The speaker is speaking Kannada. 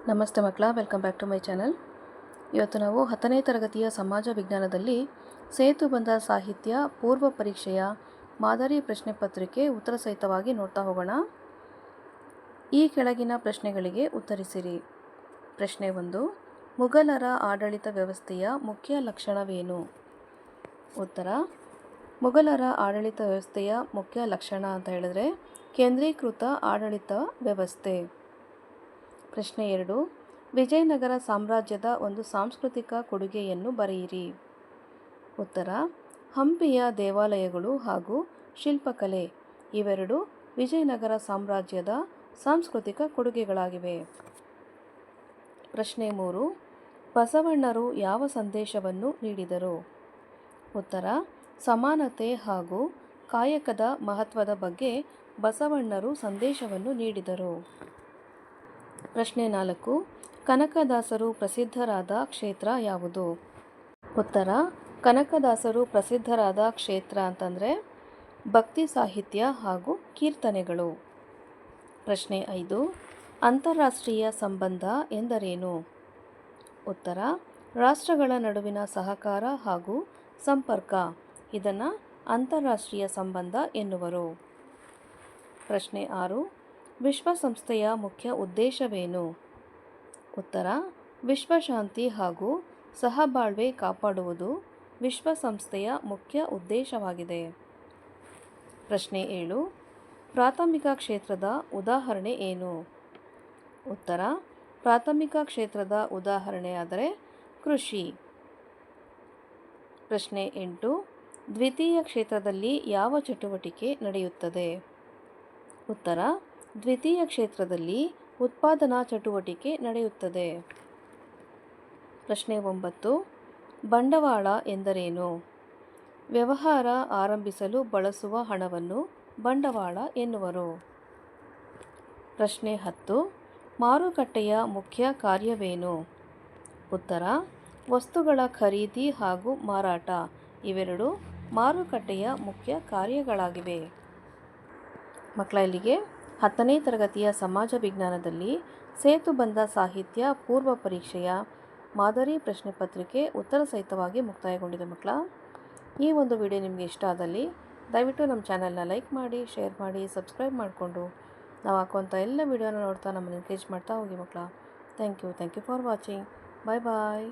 ನಮಸ್ತೆ ಮಕ್ಕಳ, welcome back to my channel. ಇವತ್ತು ನಾವು 10ನೇ ತರಗತಿಯ ಸಮಾಜ ವಿಜ್ಞಾನದಲ್ಲಿ ಸೇತುಬಂಧ ಸಾಹಿತ್ಯ ಪೂರ್ವ ಪರೀಕ್ಷೆಯ ಮಾದರಿ ಪ್ರಶ್ನೆ ಪತ್ರಿಕೆ ಉತ್ತರ ಸಹಿತವಾಗಿ ನೋಡ್ತಾ ಹೋಗೋಣ. ಈ ಕೆಳಗಿನ ಪ್ರಶ್ನೆಗಳಿಗೆ ಉತ್ತರಿಸಿರಿ. ಪ್ರಶ್ನೆ 1. ಮುಘಲರ ಆಡಳಿತ ವ್ಯವಸ್ಥೆಯ ಮುಖ್ಯ ಲಕ್ಷಣವೇನು? ಉತ್ತರ: ಮುಘಲರ ಆಡಳಿತ ವ್ಯವಸ್ಥೆಯ ಮುಖ್ಯ ಲಕ್ಷಣ ಅಂತ ಹೇಳಿದ್ರೆ ಕೇಂದ್ರೀಕೃತ ಆಡಳಿತ ವ್ಯವಸ್ಥೆ. ಪ್ರಶ್ನೆ 2. ವಿಜಯನಗರ ಸಾಮ್ರಾಜ್ಯದ ಒಂದು ಸಾಂಸ್ಕೃತಿಕ ಕೊಡುಗೆಯನ್ನು ಬರೆಯಿರಿ. ಉತ್ತರ: ಹಂಪಿಯ ದೇವಾಲಯಗಳು ಹಾಗೂ ಶಿಲ್ಪಕಲೆ ಇವೆರಡು ವಿಜಯನಗರ ಸಾಮ್ರಾಜ್ಯದ ಸಾಂಸ್ಕೃತಿಕ ಕೊಡುಗೆಗಳಾಗಿವೆ. ಪ್ರಶ್ನೆ 3. ಬಸವಣ್ಣರು ಯಾವ ಸಂದೇಶವನ್ನು ನೀಡಿದರು? ಉತ್ತರ: ಸಮಾನತೆ ಹಾಗೂ ಕಾಯಕದ ಮಹತ್ವದ ಬಗ್ಗೆ ಬಸವಣ್ಣರು ಸಂದೇಶವನ್ನು ನೀಡಿದರು. ಪ್ರಶ್ನೆ 4. ಕನಕದಾಸರು ಪ್ರಸಿದ್ಧರಾದ ಕ್ಷೇತ್ರ ಯಾವುದು? ಉತ್ತರ: ಕನಕದಾಸರು ಪ್ರಸಿದ್ಧರಾದ ಕ್ಷೇತ್ರ ಅಂತಂದರೆ ಭಕ್ತಿ ಸಾಹಿತ್ಯ ಹಾಗೂ ಕೀರ್ತನೆಗಳು. ಪ್ರಶ್ನೆ 5. ಅಂತಾರಾಷ್ಟ್ರೀಯ ಸಂಬಂಧ ಎಂದರೇನು? ಉತ್ತರ: ರಾಷ್ಟ್ರಗಳ ನಡುವಿನ ಸಹಕಾರ ಹಾಗೂ ಸಂಪರ್ಕ, ಇದನ್ನು ಅಂತಾರಾಷ್ಟ್ರೀಯ ಸಂಬಂಧ ಎನ್ನುವರು. ಪ್ರಶ್ನೆ 6. ವಿಶ್ವಸಂಸ್ಥೆಯ ಮುಖ್ಯ ಉದ್ದೇಶವೇನು? ಉತ್ತರ: ವಿಶ್ವಶಾಂತಿ ಹಾಗೂ ಸಹಬಾಳ್ವೆ ಕಾಪಾಡುವುದು ವಿಶ್ವಸಂಸ್ಥೆಯ ಮುಖ್ಯ ಉದ್ದೇಶವಾಗಿದೆ. ಪ್ರಶ್ನೆ 7. ಪ್ರಾಥಮಿಕ ಕ್ಷೇತ್ರದ ಉದಾಹರಣೆ ಏನು? ಉತ್ತರ: ಪ್ರಾಥಮಿಕ ಕ್ಷೇತ್ರದ ಉದಾಹರಣೆಯಾದರೆ ಕೃಷಿ. ಪ್ರಶ್ನೆ 8. ದ್ವಿತೀಯ ಕ್ಷೇತ್ರದಲ್ಲಿ ಯಾವ ಚಟುವಟಿಕೆ ನಡೆಯುತ್ತದೆ? ಉತ್ತರ: ದ್ವಿತೀಯ ಕ್ಷೇತ್ರದಲ್ಲಿ ಉತ್ಪಾದನಾ ಚಟುವಟಿಕೆ ನಡೆಯುತ್ತದೆ. ಪ್ರಶ್ನೆ 9. ಬಂಡವಾಳ ಎಂದರೇನು? ವ್ಯವಹಾರ ಆರಂಭಿಸಲು ಬಳಸುವ ಹಣವನ್ನು ಬಂಡವಾಳ ಎನ್ನುವರು. ಪ್ರಶ್ನೆ 10. ಮಾರುಕಟ್ಟೆಯ ಮುಖ್ಯ ಕಾರ್ಯವೇನು? ಉತ್ತರ: ವಸ್ತುಗಳ ಖರೀದಿ ಹಾಗೂ ಮಾರಾಟ ಇವೆರಡು ಮಾರುಕಟ್ಟೆಯ ಮುಖ್ಯ ಕಾರ್ಯಗಳಾಗಿವೆ. ಮಕ್ಕಳ, ಇಲ್ಲಿಗೆ 10ನೇ ತರಗತಿಯ ಸಮಾಜ ವಿಜ್ಞಾನದಲ್ಲಿ ಸೇತುಬಂಧ ಸಾಹಿತ್ಯ ಪೂರ್ವ ಪರೀಕ್ಷೆಯ ಮಾದರಿ ಪ್ರಶ್ನೆ ಪತ್ರಿಕೆ ಉತ್ತರ ಸಹಿತವಾಗಿ ಮುಕ್ತಾಯಗೊಂಡಿದೆ. ಮಕ್ಕಳ, ಈ ಒಂದು ವಿಡಿಯೋ ನಿಮಗೆ ಇಷ್ಟ ಆದಲ್ಲಿ ದಯವಿಟ್ಟು ನಮ್ಮ ಚಾನಲ್ನ ಲೈಕ್ ಮಾಡಿ, ಶೇರ್ ಮಾಡಿ, ಸಬ್ಸ್ಕ್ರೈಬ್ ಮಾಡಿಕೊಂಡು ನಾವು ಹಾಕುವಂಥ ಎಲ್ಲ ವಿಡಿಯೋನ ನೋಡ್ತಾ ನಮ್ಮನ್ನು ಎನ್ಕರೇಜ್ ಮಾಡ್ತಾ ಹೋಗಿ ಮಕ್ಕಳ. Thank you for watching. Bye bye.